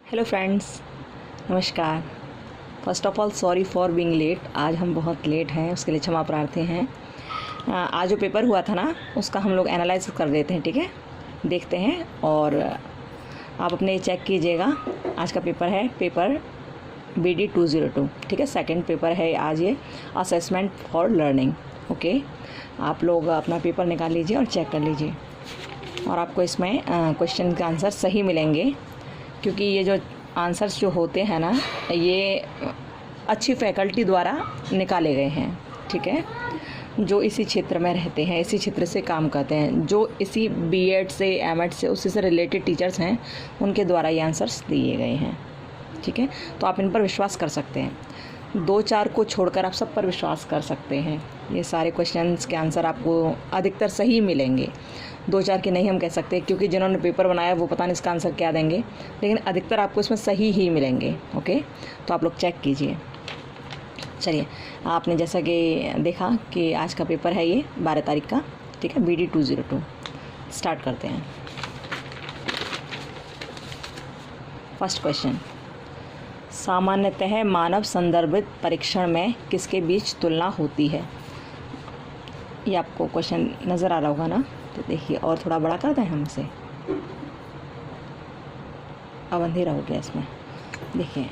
Hello friends, नमस्कार। First of all sorry for being late. आज हम बहुत लेट हैं, उसके लिए क्षमा प्रार्थी हैं। आज जो पेपर हुआ था ना, उसका हम लोग एनालाइज कर देते हैं, ठीक है। देखते हैं और आप अपने चेक कीजिएगा। आज का पेपर है पेपर BD 202, ठीक है। सेकंड पेपर है आज ये, असेसमेंट फॉर लर्निंग। ओके, आप लोग अपना पेपर निकाल लीजिए और चेक कर लीजिए, और आपको इसमें क्वेश्चन के आंसर सही मिलेंगे, क्योंकि ये जो आंसर्स जो होते हैं ना, ये अच्छी फैकल्टी द्वारा निकाले गए हैं, ठीक है। जो इसी क्षेत्र में रहते हैं, इसी क्षेत्र से काम करते हैं, जो इसी B.Ed से M.Ed से उसी से रिलेटेड टीचर्स हैं, उनके द्वारा ये आंसर्स दिए गए हैं, ठीक है। तो आप इन पर विश्वास कर सकते हैं। 2-4 को छोड़कर आप सब पर विश्वास कर सकते हैं। ये सारे क्वेश्चंस के आंसर आपको अधिकतर सही मिलेंगे। 2-4 के नहीं हम कह सकते, क्योंकि जिन्होंने पेपर बनाया वो पता नहीं इसका आंसर क्या देंगे, लेकिन अधिकतर आपको इसमें सही ही मिलेंगे। ओके, तो आप लोग चेक कीजिए। चलिए, आपने जैसा कि देखा कि आज का पेपर है ये 12 तारीख का, ठीक है, BD 202। स्टार्ट करते हैं। फर्स्ट क्वेश्चन, सामान्यतः मानव संदर्भित परीक्षण में किसके बीच तुलना होती है? ये आपको क्वेश्चन नज़र आ रहा होगा ना, तो देखिए, और थोड़ा बड़ा कर दें हमसे। अब अंधेरा हो गया इसमें। देखिए,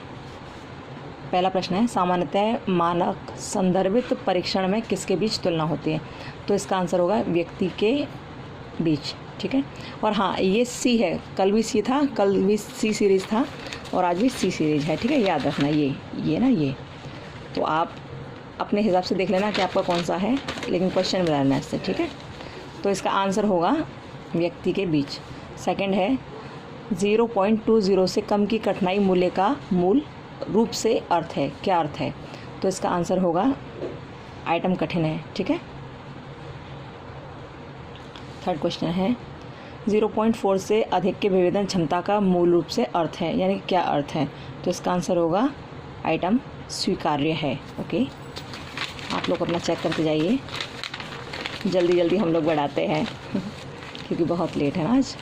पहला प्रश्न है, सामान्यतः मानक संदर्भित परीक्षण में किसके बीच तुलना होती है? तो इसका आंसर होगा व्यक्ति के बीच, ठीक है। और हाँ, ये C है, कल भी C था, कल भी C सीरीज़ था, और आज भी C सीरीज़ है, ठीक है। याद रखना ये ना, ये तो आप अपने हिसाब से देख लेना कि आपका कौन सा है, लेकिन क्वेश्चन बनाना इससे, ठीक है। तो इसका आंसर होगा व्यक्ति के बीच। सेकंड है, 0.20 से कम की कठिनाई मूल्य का मूल रूप से अर्थ है, क्या अर्थ है? तो इसका आंसर होगा आइटम कठिन है, ठीक है। थर्ड क्वेश्चन है, 0.4 से अधिक के विभेदन क्षमता का मूल रूप से अर्थ है, यानी क्या अर्थ है? तो इसका आंसर होगा आइटम स्वीकार्य है। ओके, आप लोग अपना चेक करते जाइए। जल्दी हम लोग बढ़ाते हैं क्योंकि बहुत लेट है ना आज।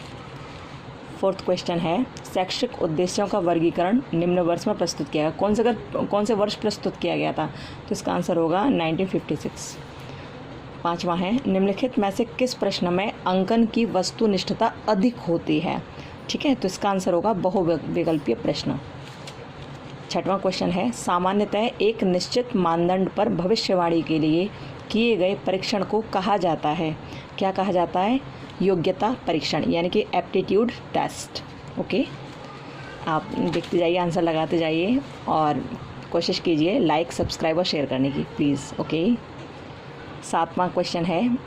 फोर्थ क्वेश्चन है, शैक्षिक उद्देश्यों का वर्गीकरण निम्न वर्ष में प्रस्तुत किया गया। कौन से वर्ष प्रस्तुत किया गया था? तो इसका आंसर होगा 1956। पांचवा है, निम्नलिखित में से किस प्रश्न में अंकन की वस्तुनिष्ठता अधिक होती है? ठीक है, तो इसका आंसर होगा बहुविकल्पीय प्रश्न। छठवां क्वेश्चन है, सामान्यतः एक निश्चित मानदंड पर भविष्यवाणी के लिए किए गए परीक्षण को कहा जाता है, क्या कहा जाता है? योग्यता परीक्षण, यानी कि एप्टीट्यूड टेस्ट। ओके, आप देखते जाइए, आंसर लगाते जाइए, और कोशिश कीजिए लाइक, सब्सक्राइब और शेयर करने की, प्लीज़। ओके, सातवां क्वेश्चन है,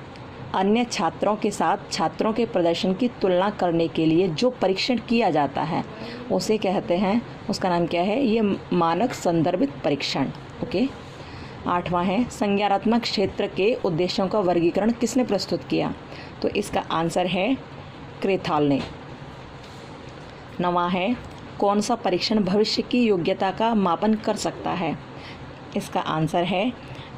अन्य छात्रों के साथ छात्रों के प्रदर्शन की तुलना करने के लिए जो परीक्षण किया जाता है उसे कहते हैं, उसका नाम क्या है? ये मानक संदर्भित परीक्षण। ओके, आठवां है, संज्ञानात्मक क्षेत्र के उद्देश्यों का वर्गीकरण किसने प्रस्तुत किया? तो इसका आंसर है क्रेथाल ने। नवां है, कौन सा परीक्षण भविष्य की योग्यता का मापन कर सकता है? इसका आंसर है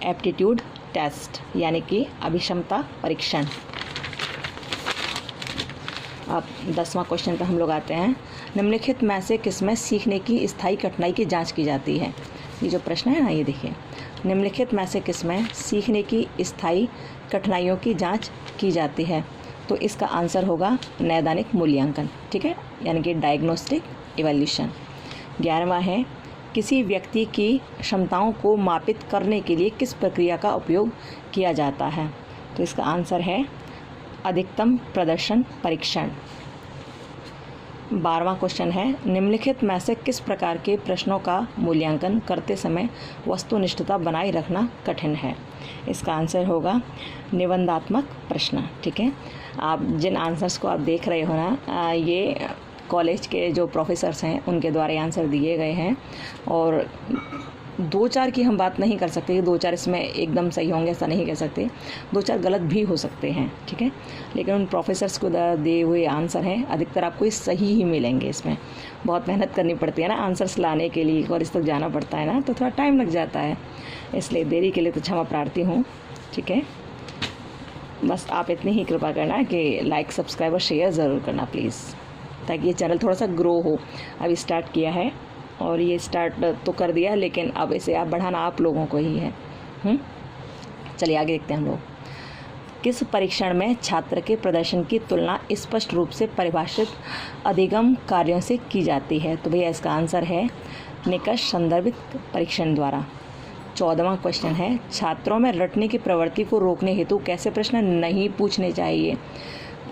एप्टीट्यूड टेस्ट, यानी कि अभिक्षमता परीक्षण। अब 10वां क्वेश्चन पर हम लोग आते हैं, निम्नलिखित में से किसमें सीखने की स्थायी कठिनाई की जांच की जाती है? ये जो प्रश्न है ना, ये देखिए, निम्नलिखित में से किसमें सीखने की स्थायी कठिनाइयों की जांच की जाती है? तो इसका आंसर होगा नैदानिक मूल्यांकन, ठीक है, यानी कि डायग्नोस्टिक इवैल्यूएशन। 11वां है, किसी व्यक्ति की क्षमताओं को मापित करने के लिए किस प्रक्रिया का उपयोग किया जाता है? तो इसका आंसर है अधिकतम प्रदर्शन परीक्षण। 12वां क्वेश्चन है, निम्नलिखित में से किस प्रकार के प्रश्नों का मूल्यांकन करते समय वस्तुनिष्ठता बनाए रखना कठिन है? इसका आंसर होगा निबंधात्मक प्रश्न, ठीक है। आप जिन आंसर्स को आप देख रहे हो ना, ये कॉलेज के जो प्रोफेसर्स हैं उनके द्वारा आंसर दिए गए हैं, और 2-4 की हम बात नहीं कर सकते कि 2-4 इसमें एकदम सही होंगे, ऐसा नहीं कह सकते। 2-4 गलत भी हो सकते हैं, ठीक है, लेकिन उन प्रोफेसर्स को दिए हुए आंसर हैं, अधिकतर आपको ये सही ही मिलेंगे। इसमें बहुत मेहनत करनी पड़ती है ना आंसर्स लाने के लिए, और इस तक जाना पड़ता है ना, तो थोड़ा टाइम लग जाता है, इसलिए देरी के लिए तो क्षमा प्रार्थी हूँ, ठीक है। बस आप इतनी ही कृपा करना कि लाइक, सब्सक्राइब और शेयर ज़रूर करना, प्लीज़। ताकि ये चैनल थोड़ा सा ग्रो हो। अभी स्टार्ट किया है और ये स्टार्ट तो कर दिया, लेकिन अब इसे आप बढ़ाना आप लोगों को ही है। चलिए आगे देखते हैं हम लोग। किस परीक्षण में छात्र के प्रदर्शन की तुलना स्पष्ट रूप से परिभाषित अधिगम कार्यों से की जाती है? तो भैया इसका आंसर है निकष संदर्भित परीक्षण द्वारा। 14वां क्वेश्चन है, छात्रों में रटने की प्रवृत्ति को रोकने हेतु कैसे प्रश्न नहीं पूछने चाहिए?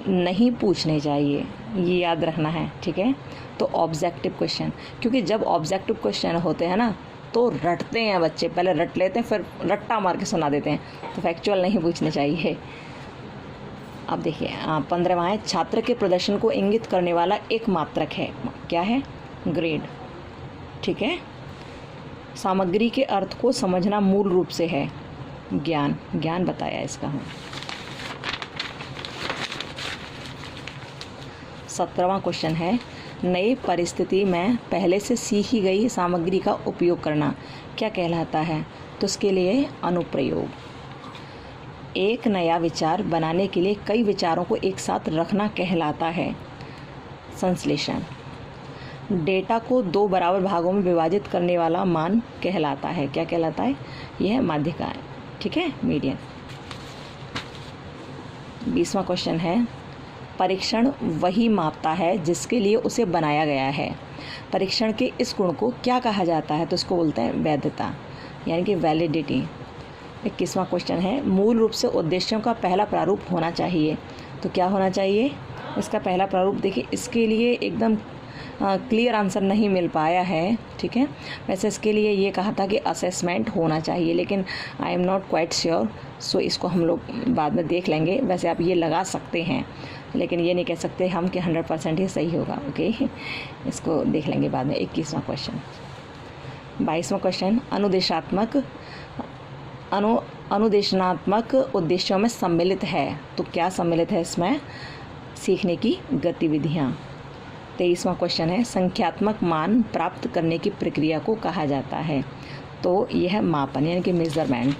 नहीं पूछने चाहिए, ये याद रखना है, ठीक है। तो ऑब्जेक्टिव क्वेश्चन, क्योंकि जब ऑब्जेक्टिव क्वेश्चन होते हैं ना तो रटते हैं बच्चे, पहले रट लेते हैं फिर रट्टा मार के सुना देते हैं, तो फैक्चुअल नहीं पूछने चाहिए। अब देखिए 15वां है, छात्र के प्रदर्शन को इंगित करने वाला एक मात्रक है, क्या है? ग्रेड, ठीक है। सामग्री के अर्थ को समझना मूल रूप से है ज्ञान, ज्ञान बताया इसका हमें। 17वां क्वेश्चन है, नई परिस्थिति में पहले से सीखी गई सामग्री का उपयोग करना क्या कहलाता है? तो इसके लिए अनुप्रयोग। एक नया विचार बनाने के लिए कई विचारों को एक साथ रखना कहलाता है संश्लेषण। डेटा को 2 बराबर भागों में विभाजित करने वाला मान कहलाता है, क्या कहलाता है? यह माध्यिका है, ठीक है, मीडियन। 20वां क्वेश्चन है, परीक्षण वही मापता है जिसके लिए उसे बनाया गया है। परीक्षण के इस गुण को क्या कहा जाता है? तो इसको बोलते हैं वैधता, यानी कि वैलिडिटी। 21वां क्वेश्चन है, मूल रूप से उद्देश्यों का पहला प्रारूप होना चाहिए। तो क्या होना चाहिए इसका पहला प्रारूप? देखिए इसके लिए एकदम क्लियर आंसर नहीं मिल पाया है, ठीक है। वैसे इसके लिए ये कहा था कि असेसमेंट होना चाहिए, लेकिन I am not quite sure, so इसको हम लोग बाद में देख लेंगे। वैसे आप ये लगा सकते हैं, लेकिन ये नहीं कह सकते हम कि 100% ही सही होगा, ओके। इसको देख लेंगे बाद में। 21वां क्वेश्चन। 22वां क्वेश्चन, अनुदेशनात्मक उद्देश्यों में सम्मिलित है। तो क्या सम्मिलित है इसमें? सीखने की गतिविधियाँ। 23वां क्वेश्चन है, संख्यात्मक मान प्राप्त करने की प्रक्रिया को कहा जाता है। तो यह मापन, यानी कि मेजरमेंट।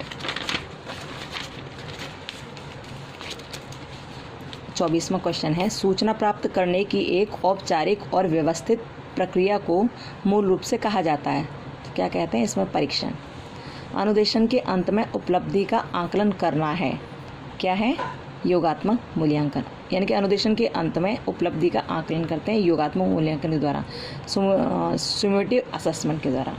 24वां क्वेश्चन है, सूचना प्राप्त करने की एक औपचारिक और व्यवस्थित प्रक्रिया को मूल रूप से कहा जाता है। तो क्या कहते हैं इसमें? परीक्षण। अनुदेशन के अंत में उपलब्धि का आकलन करना है, क्या है? योगात्मक मूल्यांकन, यानी कि अनुदेशन के अंत में उपलब्धि का आकलन करते हैं योगात्मक मूल्यांकन के द्वारा, सुमेटिव असेसमेंट के द्वारा।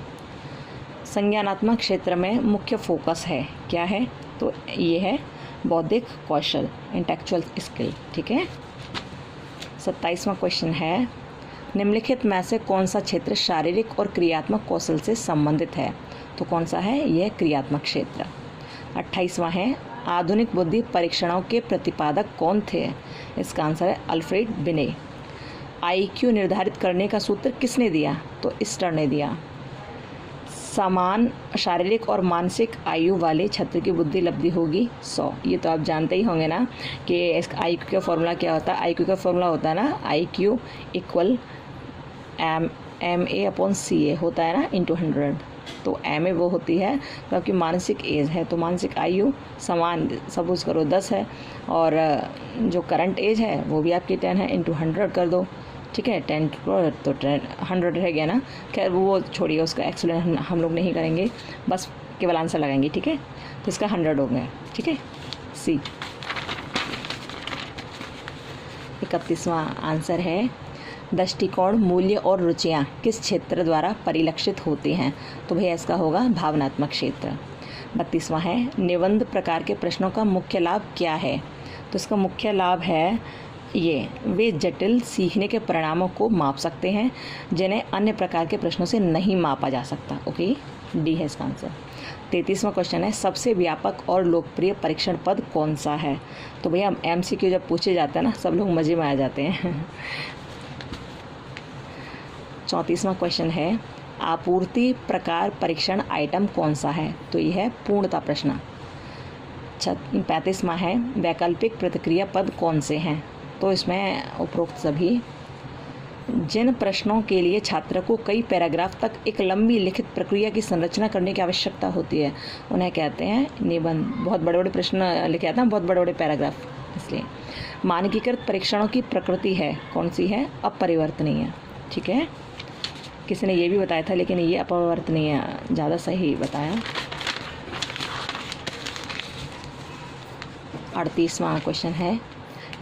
संज्ञानात्मक क्षेत्र में मुख्य फोकस है, क्या है? तो ये है बौद्धिक कौशल, इंटेलेक्चुअल स्किल, ठीक है। 27वां क्वेश्चन है, निम्नलिखित में से कौन सा क्षेत्र शारीरिक और क्रियात्मक कौशल से संबंधित है? तो कौन सा है? यह क्रियात्मक क्षेत्र। 28वां है, आधुनिक बुद्धि परीक्षणों के प्रतिपादक कौन थे? इसका आंसर है अल्फ्रेड बिने। IQ निर्धारित करने का सूत्र किसने दिया? तो स्टर ने दिया। समान शारीरिक और मानसिक आयु वाले छात्र की बुद्धि लब्धि होगी 100। ये तो आप जानते ही होंगे ना कि इसका IQ का फॉर्मूला क्या होता है। IQ का फॉर्मूला होता है ना IQ = MA/CA होता है ना, × 100। तो MA वो होती है तो आपकी मानसिक एज है, तो मानसिक आयु समान सपोज करो 10 है, और जो करंट एज है वो भी आपकी 10 है, × 100 कर दो, ठीक है। 10 तो 100 रह गया ना। खैर वो छोड़िए, उसका एक्सप्लेन हम लोग नहीं करेंगे, बस केवल आंसर लगाएंगे, ठीक है। तो इसका 100 हो गया, ठीक है। C। 31वां आंसर है, दृष्टिकोण, मूल्य और रुचियाँ किस क्षेत्र द्वारा परिलक्षित होती हैं? तो भैया इसका होगा भावनात्मक क्षेत्र। 32वां है, निबंध प्रकार के प्रश्नों का मुख्य लाभ क्या है? तो इसका मुख्य लाभ है ये, वे जटिल सीखने के परिणामों को माप सकते हैं जिन्हें अन्य प्रकार के प्रश्नों से नहीं मापा जा सकता, ओके। D है इसका आंसर। 33वां क्वेश्चन है, सबसे व्यापक और लोकप्रिय परीक्षण पद कौन सा है? तो भैया MCQ जब पूछे जाते हैं ना, सब लोग मज़े में आ जाते हैं। 34वां क्वेश्चन है, आपूर्ति प्रकार परीक्षण आइटम कौन सा है? तो यह है पूर्णता प्रश्न। 35वां है, वैकल्पिक प्रतिक्रिया पद कौन से हैं? तो इसमें उपरोक्त सभी। जिन प्रश्नों के लिए छात्र को कई पैराग्राफ तक एक लंबी लिखित प्रक्रिया की संरचना करने की आवश्यकता होती है उन्हें कहते हैं निबंध। बहुत बड़े बड़े प्रश्न लिखे जाते हैं, बहुत बड़े बड़े पैराग्राफ, इसलिए। मानकीकृत परीक्षणों की प्रकृति है कौन सी है? अपरिवर्तनीय। ठीक है, किसी ने ये भी बताया था लेकिन ये अपरिवर्तनीय ज़्यादा सही बताया। 38वां क्वेश्चन है,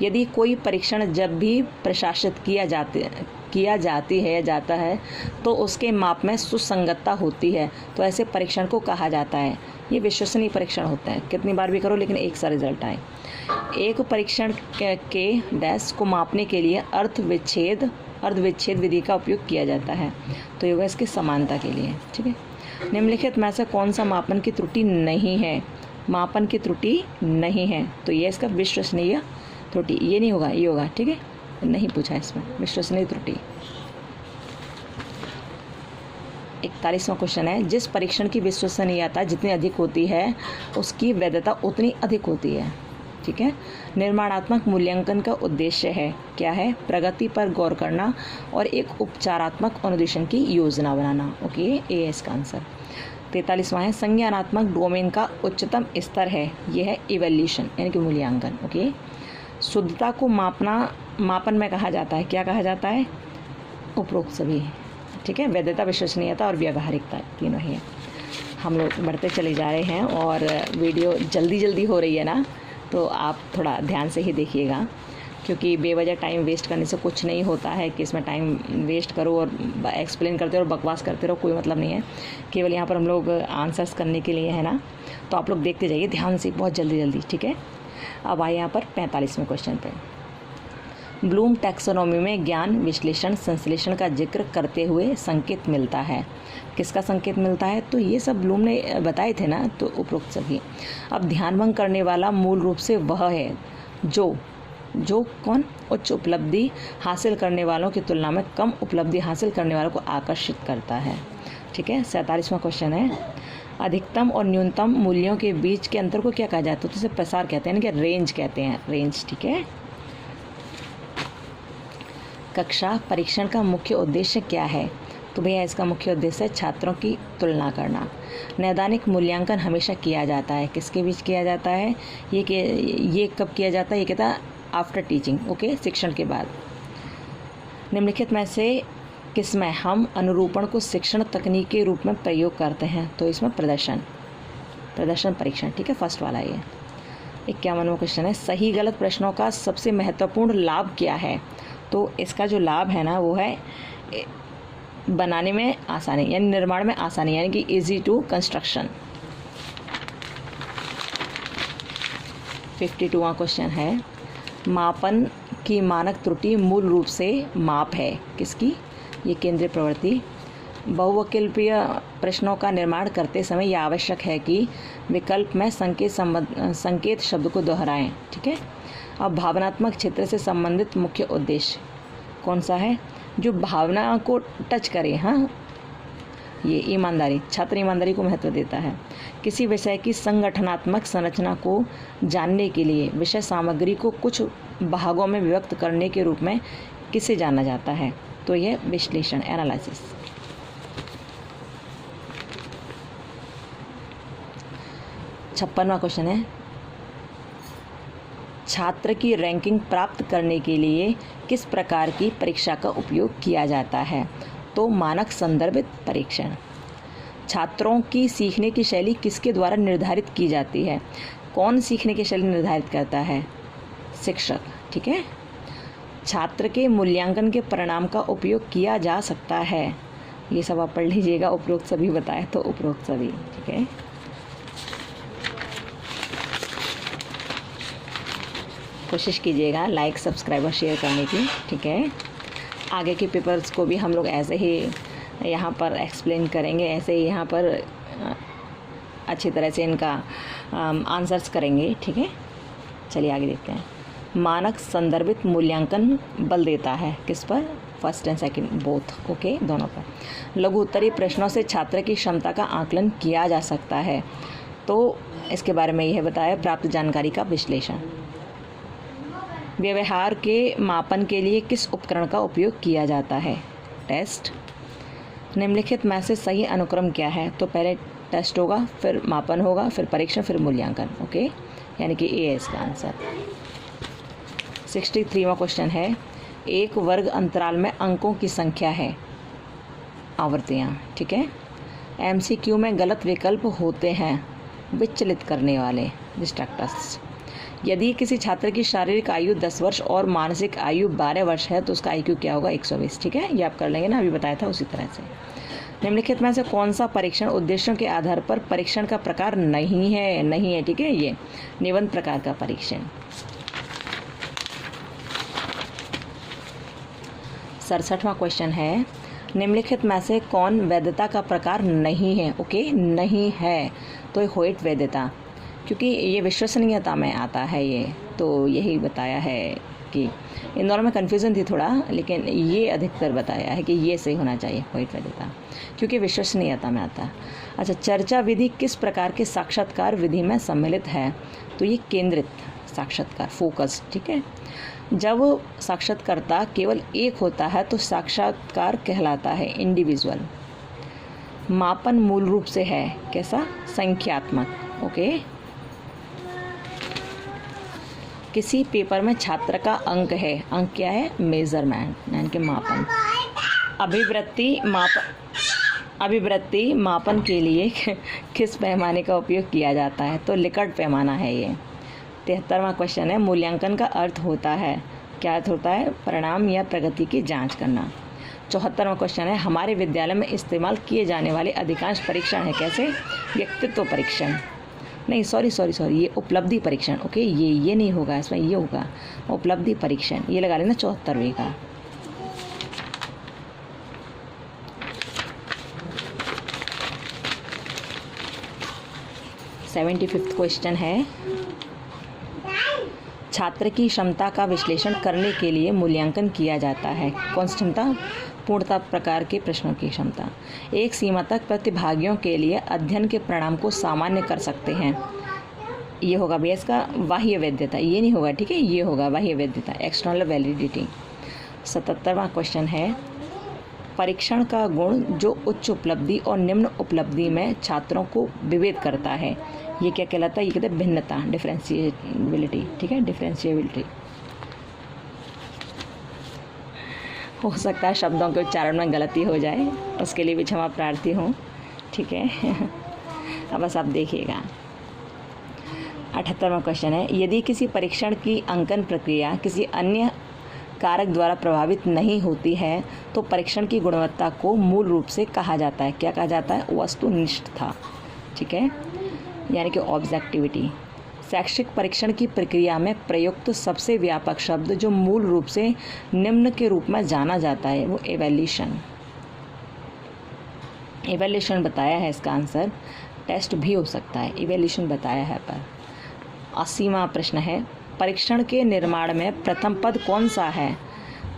यदि कोई परीक्षण जब भी प्रशासित किया जाती है या जाता है तो उसके माप में सुसंगतता होती है तो ऐसे परीक्षण को कहा जाता है। ये विश्वसनीय परीक्षण होते हैं, कितनी बार भी करो लेकिन एक सा रिजल्ट आए। एक परीक्षण के डैश को मापने के लिए अर्धविच्छेद विधि का उपयोग किया जाता है, तो ये होगा इसकी समानता के लिए। ठीक है, निम्नलिखित में से कौन सा मापन की त्रुटि नहीं है? मापन की त्रुटि नहीं है तो ये इसका विश्वसनीय त्रुटि, ये नहीं होगा, ये होगा। ठीक है, नहीं पूछा इसमें, विश्वसनीय त्रुटि। 41वां क्वेश्चन है, जिस परीक्षण की विश्वसनीयता जितनी अधिक होती है उसकी वैधता उतनी अधिक होती है। ठीक है, निर्माणात्मक मूल्यांकन का उद्देश्य है क्या है? प्रगति पर गौर करना और एक उपचारात्मक अनुदेशन की योजना बनाना। ओके, ए है इसका आंसर। 43वां है, संज्ञानात्मक डोमेन का उच्चतम स्तर है, यह है इवैल्यूएशन यानी कि मूल्यांकन। ओके, शुद्धता को मापन में कहा जाता है, क्या कहा जाता है? उपरोक्त सभी। ठीक है, वैधता, विश्वसनीयता और व्यावहारिकता, तीनों ही है। हम लोग बढ़ते चले जा रहे हैं और वीडियो जल्दी हो रही है ना, तो आप थोड़ा ध्यान से ही देखिएगा, क्योंकि बेवजह टाइम वेस्ट करने से कुछ नहीं होता है कि इसमें टाइम वेस्ट करो और एक्सप्लेन करते रहो, बकवास करते रहो, कोई मतलब नहीं है। केवल यहाँ पर हम लोग आंसर्स करने के लिए है ना, तो आप लोग देखते जाइए ध्यान से, बहुत जल्दी। ठीक है, अब आइए यहाँ पर 45वें क्वेश्चन पे। ब्लूम टैक्सोनॉमी में ज्ञान विश्लेषण संश्लेषण का जिक्र करते हुए संकेत मिलता है, किसका संकेत मिलता है? तो ये सब ब्लूम ने बताए थे ना, तो उपरोक्त सभी। अब ध्यान भंग करने वाला मूल रूप से वह है जो कौन? उच्च उपलब्धि हासिल करने वालों की तुलना में कम उपलब्धि हासिल करने वालों को आकर्षित करता है। ठीक है, 47वां क्वेश्चन है, अधिकतम और न्यूनतम मूल्यों के बीच के अंतर को क्या कहा जाता है? तो इसे प्रसार कहते हैं, यानी कि रेंज कहते हैं, रेंज। ठीक है, कक्षा परीक्षण का मुख्य उद्देश्य क्या है? तो भैया इसका मुख्य उद्देश्य है छात्रों की तुलना करना। नैदानिक मूल्यांकन हमेशा किया जाता है, किसके बीच किया जाता है? ये कब किया जाता है? ये कहता है आफ्टर टीचिंग। ओके, शिक्षण के बाद। निम्नलिखित में से किसमें हम अनुरूपण को शिक्षण तकनीक के रूप में प्रयोग करते हैं? तो इसमें प्रदर्शन परीक्षण। ठीक है, फर्स्ट वाला ये। 51वां क्वेश्चन है, सही गलत प्रश्नों का सबसे महत्वपूर्ण लाभ क्या है? तो इसका जो लाभ है ना वो है बनाने में आसानी, यानी निर्माण में आसानी, यानी कि इजी टू कंस्ट्रक्शन। 52वां क्वेश्चन है, मापन की मानक त्रुटि मूल रूप से माप है, किसकी? ये केंद्रीय प्रवृत्ति। बहुविकल्पीय प्रश्नों का निर्माण करते समय यह आवश्यक है कि विकल्प में संकेत शब्द को दोहराएं। ठीक है, अब भावनात्मक क्षेत्र से संबंधित मुख्य उद्देश्य कौन सा है? जो भावना को टच करे। हाँ, ये ईमानदारी, छात्र ईमानदारी को महत्व देता है। किसी विषय की संगठनात्मक संरचना को जानने के लिए विषय सामग्री को कुछ भागों में विभक्त करने के रूप में किसे जाना जाता है? तो यह विश्लेषण, एनालिसिस। 56वां क्वेश्चन है, छात्र की रैंकिंग प्राप्त करने के लिए किस प्रकार की परीक्षा का उपयोग किया जाता है? तो मानक संदर्भित परीक्षण। छात्रों की सीखने की शैली किसके द्वारा निर्धारित की जाती है? कौन सीखने की शैली निर्धारित करता है? शिक्षक। ठीक है, छात्र के मूल्यांकन के परिणाम का उपयोग किया जा सकता है, ये सब आप पढ़ लीजिएगा, उपरोक्त सभी बताए तो उपरोक्त सभी। ठीक है, कोशिश कीजिएगा लाइक सब्सक्राइब और शेयर करने की। ठीक है, आगे के पेपर्स को भी हम लोग ऐसे ही यहाँ पर एक्सप्लेन करेंगे, ऐसे ही यहाँ पर अच्छी तरह से इनका आंसर्स करेंगे। ठीक है, चलिए आगे देखते हैं। मानक संदर्भित मूल्यांकन बल देता है किस पर? First and second both. Okay, दोनों पर। लघु उत्तरीय प्रश्नों से छात्र की क्षमता का आकलन किया जा सकता है, तो इसके बारे में यह बताया प्राप्त जानकारी का विश्लेषण। व्यवहार के मापन के लिए किस उपकरण का उपयोग किया जाता है? टेस्ट। निम्नलिखित में से सही अनुक्रम क्या है? तो पहले टेस्ट होगा, फिर मापन होगा, फिर परीक्षण, फिर मूल्यांकन। ओके, यानी कि ए है इसका आंसर। 63वां क्वेश्चन है, एक वर्ग अंतराल में अंकों की संख्या है आवर्तियाँ, ठीक है। MCQ में गलत विकल्प होते हैं विचलित करने वाले, डिस्ट्रैक्टर्स। यदि किसी छात्र की शारीरिक आयु 10 वर्ष और मानसिक आयु 12 वर्ष है तो उसका IQ क्या होगा? 120, ठीक है। ये आप कर लेंगे ना, अभी बताया था उसी तरह से। निम्नलिखित में से कौन सा परीक्षण उद्देश्यों के आधार पर परीक्षण का प्रकार नहीं है, ठीक है। ये निबंध प्रकार का परीक्षण। 67वां क्वेश्चन है, निम्नलिखित में से कौन वैधता का प्रकार नहीं है? ओके, नहीं है तो ये होइट वैधता, क्योंकि ये विश्वसनीयता में आता है। ये तो यही बताया है कि इन दोनों में कन्फ्यूज़न थी थोड़ा, लेकिन ये अधिकतर बताया है कि ये सही होना चाहिए, होइट वैधता, क्योंकि विश्वसनीयता में आता है। अच्छा, चर्चा विधि किस प्रकार के साक्षात्कार विधि में सम्मिलित है? तो ये केंद्रित साक्षात्कार, फोकस, ठीक है। जब साक्षात्कारता केवल एक होता है तो साक्षात्कार कहलाता है इंडिविजुअल। मापन मूल रूप से है कैसा? संख्यात्मक, ओके। किसी पेपर में छात्र का अंक है, अंक क्या है? मेजरमेंट, यानी कि मापन। अभिवृत्ति मापन के लिए किस पैमाने का उपयोग किया जाता है? तो लिकर्ट पैमाना है ये। 73वां क्वेश्चन है, मूल्यांकन का अर्थ होता है, क्या अर्थ होता है? परिणाम या प्रगति की जांच करना। 74वां क्वेश्चन है, हमारे विद्यालय में इस्तेमाल किए जाने वाले अधिकांश परीक्षण है कैसे? व्यक्तित्व परीक्षण, नहीं सॉरी, ये उपलब्धि परीक्षण, ओके। ये नहीं होगा, इसमें ये होगा उपलब्धि परीक्षण, ये लगा लेना 74वें का। सेवेंटी फिफ्थ क्वेश्चन है, छात्र की क्षमता का विश्लेषण करने के लिए मूल्यांकन किया जाता है। कौन सी क्षमता? पूर्णता प्रकार के प्रश्नों की क्षमता। एक सीमा तक प्रतिभागियों के लिए अध्ययन के परिणाम को सामान्य कर सकते हैं। ये होगा भैया इसका बाह्य वैधता, ये नहीं होगा, ठीक है। ये होगा बाह्य वैधता, एक्सटर्नल वैलिडिटी। 77वां क्वेश्चन है, परीक्षण का गुण जो उच्च उपलब्धि और निम्न उपलब्धि में छात्रों को विभेद करता है, ये क्या कहलाता है? ये कहते हैं भिन्नता, डिफरेंशिएबिलिटी, ठीक है, डिफरेंशिएबिलिटी। हो सकता है शब्दों के उच्चारण में गलती हो जाए, उसके लिए भी क्षमा प्रार्थी हूँ, ठीक है। अब बस आप देखिएगा। 78वां क्वेश्चन है, यदि किसी परीक्षण की अंकन प्रक्रिया किसी अन्य कारक द्वारा प्रभावित नहीं होती है तो परीक्षण की गुणवत्ता को मूल रूप से कहा जाता है, क्या कहा जाता है? वस्तुनिष्ठता, ठीक है, यानी कि ऑब्जेक्टिविटी। शैक्षिक परीक्षण की प्रक्रिया में प्रयुक्त सबसे व्यापक शब्द जो मूल रूप से निम्न के रूप में जाना जाता है वो एवैल्यूएशन बताया है। इसका आंसर टेस्ट भी हो सकता है, एवैल्यूएशन बताया है। पर 80वां प्रश्न है, परीक्षण के निर्माण में प्रथम पद कौन सा है?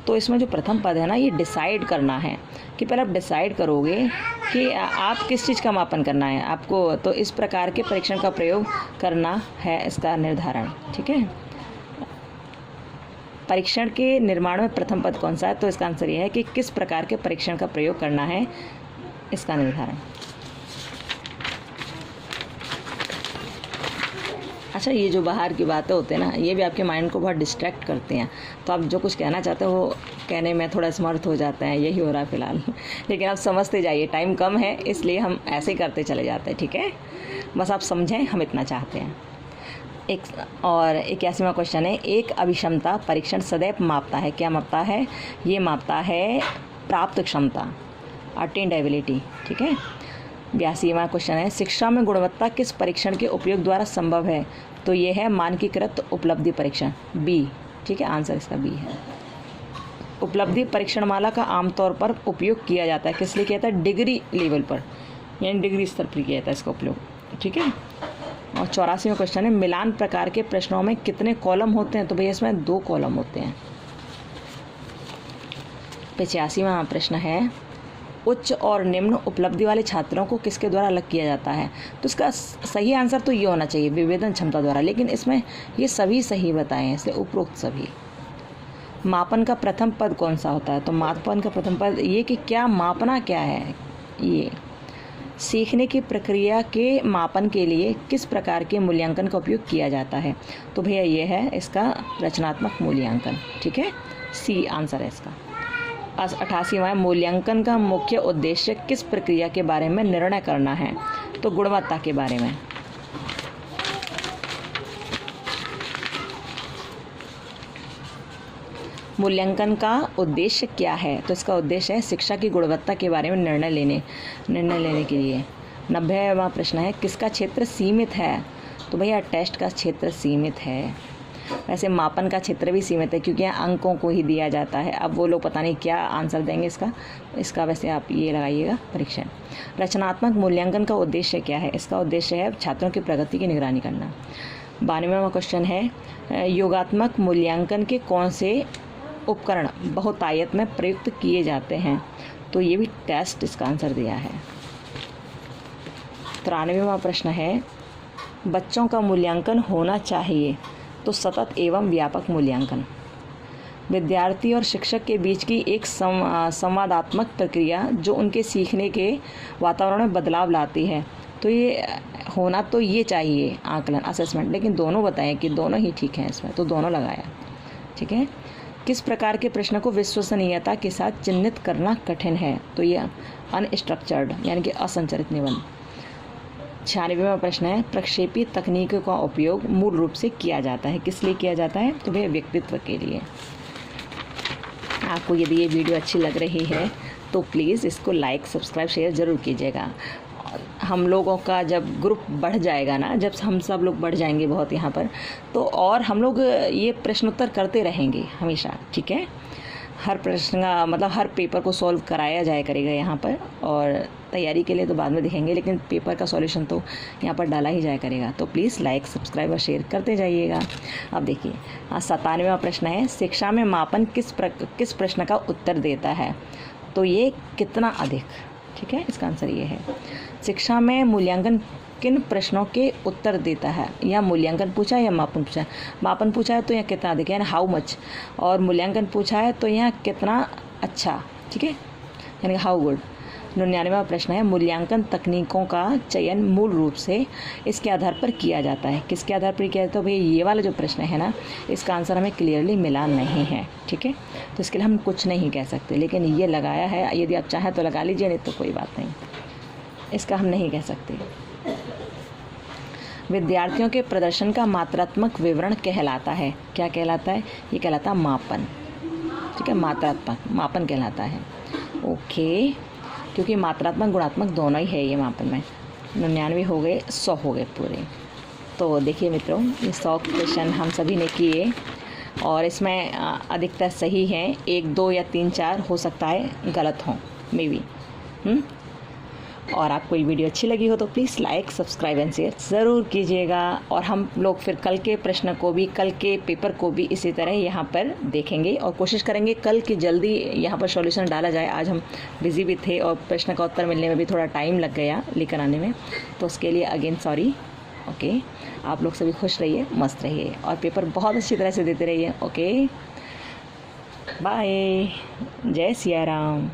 तो इसमें जो प्रथम पद है ना, ये डिसाइड करना है कि पहले आप डिसाइड करोगे कि आप किस चीज़ का मापन करना है आपको, तो इस प्रकार के परीक्षण का प्रयोग करना है इसका निर्धारण, ठीक है। परीक्षण के निर्माण में प्रथम पद कौन सा है? तो इसका आंसर ये है कि किस प्रकार के परीक्षण का प्रयोग करना है, इसका निर्धारण। अच्छा, ये जो बाहर की बातें होते हैं ना, ये भी आपके माइंड को बहुत डिस्ट्रैक्ट करते हैं, तो आप जो कुछ कहना चाहते हो वो कहने में थोड़ा समर्थ हो जाते हैं, यही हो रहा है फ़िलहाल। लेकिन आप समझते जाइए, टाइम कम है इसलिए हम ऐसे ही करते चले जाते हैं, ठीक है। बस आप समझें, हम इतना चाहते हैं। 81वां क्वेश्चन है, एक अभिक्षमता परीक्षण सदैव मापता है, क्या मापता है? ये मापता है प्राप्त क्षमता, अटेन्ड एबिलिटी, ठीक है। 82वां क्वेश्चन है, शिक्षा में गुणवत्ता किस परीक्षण के उपयोग द्वारा संभव है? तो ये है मानकीकृत उपलब्धि परीक्षण, बी, ठीक है, आंसर इसका बी है। उपलब्धि परीक्षणमाला का आमतौर पर उपयोग किया जाता है, किस लिए किया जाता है? डिग्री लेवल पर, यानी डिग्री स्तर पर किया जाता है इसका उपयोग, ठीक है। और 84वां क्वेश्चन है, मिलान प्रकार के प्रश्नों में कितने कॉलम होते हैं? तो भैया इसमें 2 कॉलम होते हैं। 85वां प्रश्न है, उच्च और निम्न उपलब्धि वाले छात्रों को किसके द्वारा अलग किया जाता है? तो इसका सही आंसर तो ये होना चाहिए, विभेदन क्षमता द्वारा, लेकिन इसमें ये सभी सही बताए हैं, इसलिए उपरोक्त सभी। मापन का प्रथम पद कौन सा होता है? तो मापन का प्रथम पद ये कि क्या मापना क्या है, ये सीखने की प्रक्रिया के मापन के लिए किस प्रकार के मूल्यांकन का उपयोग किया जाता है? तो भैया ये है इसका रचनात्मक मूल्यांकन। ठीक है, सी आंसर है इसका। 88वां, मूल्यांकन का मुख्य उद्देश्य किस प्रक्रिया के बारे में निर्णय करना है? तो गुणवत्ता के बारे में। मूल्यांकन का उद्देश्य क्या है? तो इसका उद्देश्य है शिक्षा की गुणवत्ता के बारे में निर्णय लेने के लिए। 90वां प्रश्न है, किसका क्षेत्र सीमित है? तो भैया टेस्ट का क्षेत्र सीमित है। वैसे मापन का क्षेत्र भी सीमित है क्योंकि यहाँ अंकों को ही दिया जाता है। अब वो लोग पता नहीं क्या आंसर देंगे इसका वैसे आप ये लगाइएगा परीक्षण। रचनात्मक मूल्यांकन का उद्देश्य क्या है? इसका उद्देश्य है छात्रों की प्रगति की निगरानी करना। 92वां क्वेश्चन है, योगात्मक मूल्यांकन के कौन से उपकरण बहुतायत में प्रयुक्त किए जाते हैं? तो ये भी टेस्ट इसका आंसर दिया है। 93वां प्रश्न है, बच्चों का मूल्यांकन होना चाहिए तो सतत एवं व्यापक मूल्यांकन। विद्यार्थी और शिक्षक के बीच की एक संवादात्मक प्रक्रिया जो उनके सीखने के वातावरण में बदलाव लाती है। तो ये होना तो ये चाहिए आकलन असेसमेंट, लेकिन दोनों बताएं कि दोनों ही ठीक हैं इसमें, तो दोनों लगाया। ठीक है, किस प्रकार के प्रश्न को विश्वसनीयता के साथ चिन्हित करना कठिन है? तो ये अनस्ट्रक्चर्ड यानी कि असंरचित निबंध। 96वां प्रश्न है, प्रक्षेपी तकनीकों का उपयोग मूल रूप से किया जाता है, किस लिए किया जाता है? तो भैया व्यक्तित्व के लिए। आपको यदि ये वीडियो अच्छी लग रही है तो प्लीज़ इसको लाइक सब्सक्राइब शेयर ज़रूर कीजिएगा। हम लोगों का जब ग्रुप बढ़ जाएगा ना, जब हम सब लोग बढ़ जाएंगे बहुत यहाँ पर, तो और हम लोग ये प्रश्नोत्तर करते रहेंगे हमेशा। ठीक है, हर प्रश्न का मतलब हर पेपर को सॉल्व कराया जाया करेगा यहाँ पर, और तैयारी के लिए तो बाद में दिखेंगे, लेकिन पेपर का सॉल्यूशन तो यहाँ पर डाला ही जाया करेगा। तो प्लीज़ लाइक सब्सक्राइब और शेयर करते जाइएगा। अब देखिए 97वां प्रश्न है, शिक्षा में मापन किस प्रश्न का उत्तर देता है? तो ये कितना अधिक। ठीक है, इसका आंसर ये है। शिक्षा में मूल्यांकन किन प्रश्नों के उत्तर देता है? या मूल्यांकन पूछा है या मापन पूछा है? मापन पूछा है तो यहाँ कितना अधिक यानी हाउ मच, और मूल्यांकन पूछा है तो यहाँ कितना अच्छा। ठीक है, यानी हाउ गुड। 99वां प्रश्न है, मूल्यांकन तकनीकों का चयन मूल रूप से इसके आधार पर किया जाता है, किसके आधार पर किया जाता है? तो भैया ये वाला जो प्रश्न है ना, इसका आंसर हमें क्लियरली मिला नहीं है। ठीक है, तो इसके लिए हम कुछ नहीं कह सकते, लेकिन ये लगाया है, यदि आप चाहें तो लगा लीजिए, नहीं तो कोई बात नहीं, इसका हम नहीं कह सकते। विद्यार्थियों के प्रदर्शन का मात्रात्मक विवरण कहलाता है, क्या कहलाता है? ये कहलाता है मापन। ठीक है, मात्रात्मक मापन कहलाता है। ओके, क्योंकि मात्रात्मक गुणात्मक दोनों ही है ये मापन में। 99 हो गए, 100 हो गए पूरे। तो देखिए मित्रों, ये 100 क्वेश्चन हम सभी ने किए, और इसमें अधिकतर सही हैं, 1 2 या 3 4 हो सकता है गलत हों मे बी। और आपको ये वीडियो अच्छी लगी हो तो please like subscribe and share ज़रूर कीजिएगा। और हम लोग फिर कल के प्रश्न को भी, कल के पेपर को भी इसी तरह यहाँ पर देखेंगे, और कोशिश करेंगे कल की जल्दी यहाँ पर सॉल्यूशन डाला जाए। आज हम बिज़ी भी थे और प्रश्न का उत्तर मिलने में भी थोड़ा टाइम लग गया लेकर आने में, तो उसके लिए अगेन सॉरी। ओके, आप लोग सभी खुश रहिए, मस्त रहिए, और पेपर बहुत अच्छी तरह से देते रहिए। ओके, बाय, जय सिया राम।